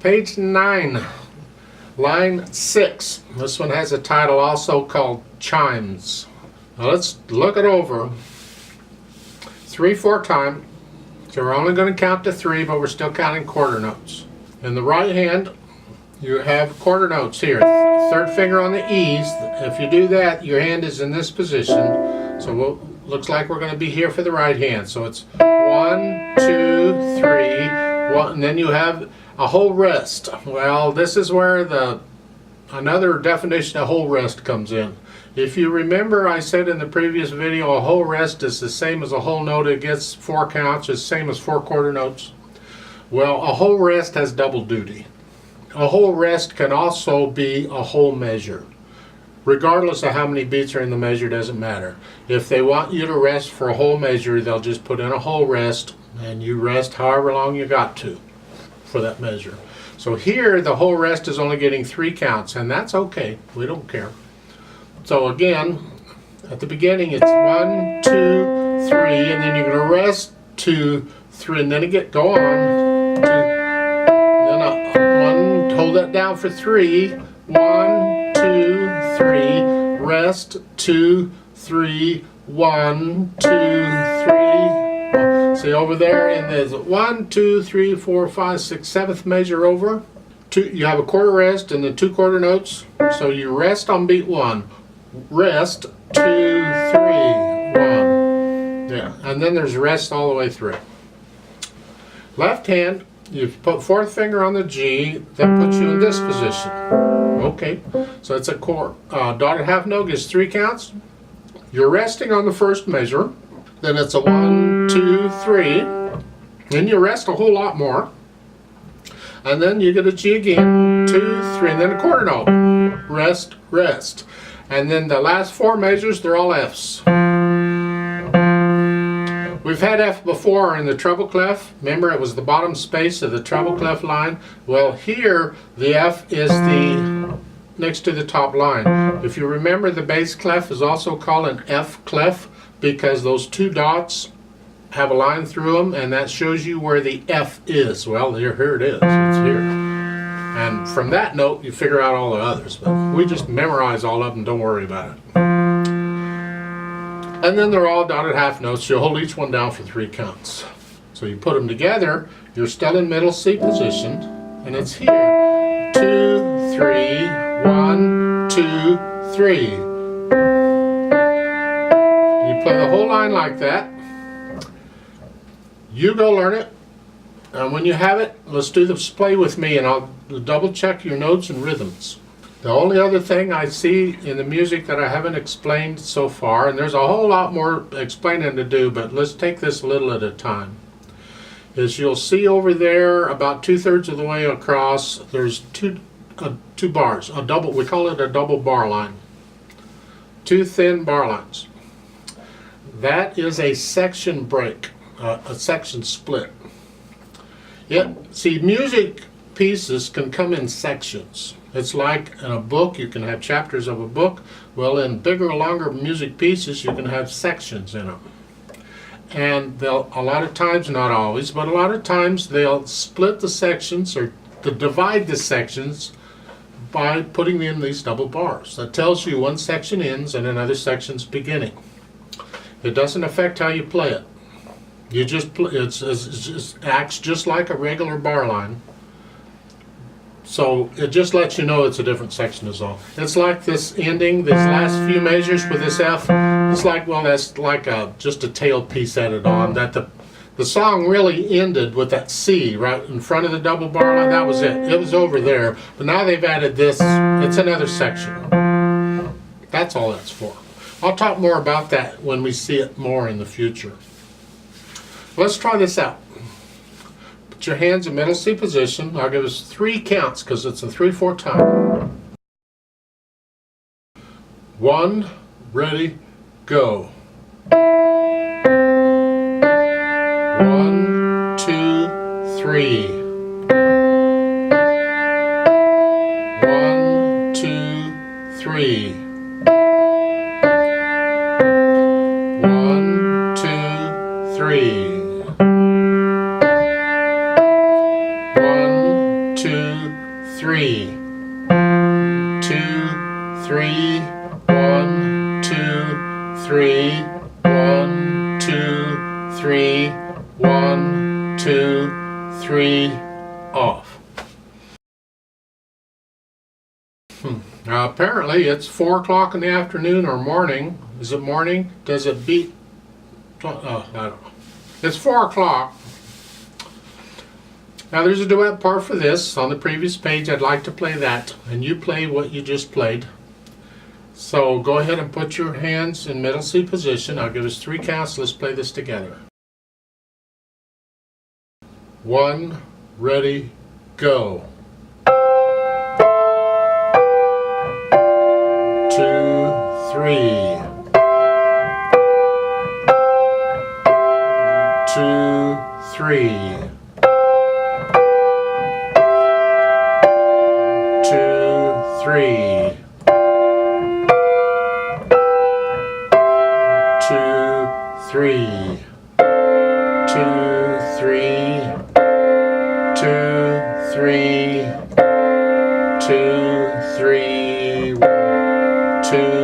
Page 9, line 6. This one has a title also called Chimes. Now let's look it over. 3/4 time. So we're only going to count to 3, but we're still counting quarter notes. In the right hand, you have quarter notes here. Third finger on the E's. If you do that, your hand is in this position. So looks like we're going to be here for the right hand. So it's 1, 2, 3, 1, and then you have a whole rest. Well, this is where another definition of whole rest comes in. If you remember, I said in the previous video, a whole rest is the same as a whole note. It gets 4 counts, it's the same as 4 quarter notes. Well, a whole rest has double duty. A whole rest can also be a whole measure. Regardless of how many beats are in the measure, doesn't matter. If they want you to rest for a whole measure, they'll just put in a whole rest, and you rest however long you got to for that measure. So here, the whole rest is only getting 3 counts, and that's okay. We don't care. So again, at the beginning, it's 1, 2, 3, and then you're going to rest 2, 3, and then go on. 2, then 1, hold that down for 3. 1, 2, 3, rest 2, 3, 1, 2, 3. See over there, and there's 1, 2, 3, 4, 5, 6, 7th measure over. You have a quarter rest and the 2 quarter notes. So you rest on beat 1. Rest 2, 3, 1. Yeah, and then there's rest all the way through. Left hand, you put 4th finger on the G, that puts you in this position. Okay, so it's a chord. Dotted half note gets 3 counts. You're resting on the first measure. Then it's a 1, 2, 3. Then you rest a whole lot more. And then you get a G again, 2, 3, and then a quarter note. Rest, rest. And then the last 4 measures, they're all Fs. We've had F before in the treble clef. Remember, it was the bottom space of the treble clef line. Well, here the F is next to the top line. If you remember, the bass clef is also called an F clef because those 2 dots have a line through them, and that shows you where the F is. Well, here it is. It's here. And from that note, you figure out all the others. But we just memorize all of them. Don't worry about it. And then they're all dotted half notes. You hold each one down for 3 counts. So you put them together. You're still in middle C position, and it's here. 2, 3, 1, 2, 3. You play the whole line like that. You go learn it. And when you have it, let's do this play with me, and I'll double check your notes and rhythms. The only other thing I see in the music that I haven't explained so far, and there's a whole lot more explaining to do, but let's take this a little at a time, is you'll see over there about 2/3 of the way across, there's two bars, a double, we call it a double bar line. 2 thin bar lines. That is a section break, a section split. Yeah, see, music pieces can come in sections. It's like in a book, you can have chapters of a book. Well, in bigger, longer music pieces, you can have sections in them. And they'll, a lot of times, not always, but a lot of times they'll split the sections or divide the sections by putting in these double bars. That tells you one section ends and another section's beginning. It doesn't affect how you play it. You just it acts just like a regular bar line. So it just lets you know it's a different section is all. It's like this ending, these last few measures with this F. It's like, well, that's like just a tail piece added on. That the song really ended with that C right in front of the double bar line. That was it. It was over there. But now they've added this. It's another section. That's all that's for. I'll talk more about that when we see it more in the future. Let's try this out. Put your hands in middle C position. I'll give us 3 counts because it's a 3/4 time. 1, ready, go. 1, 2, 3. 1, 2, 3. 1, 2, 3. 1, 2, 3, 2, 3, 1, 2, 3, 1, 2, 3, 1, 2, 3, off. Now apparently it's 4 o'clock in the afternoon or morning. Is it morning? Does it beat? Oh, I don't know. It's 4 o'clock. Now there's a duet part for this on the previous page. I'd like to play that, and you play what you just played. So go ahead and put your hands in middle C position. I'll give us 3 counts. Let's play this together. 1, ready, go. 2, 3. 2, 3. 2, 3. 2, 3. 2, 3. 2, 3. 2, 3. 2,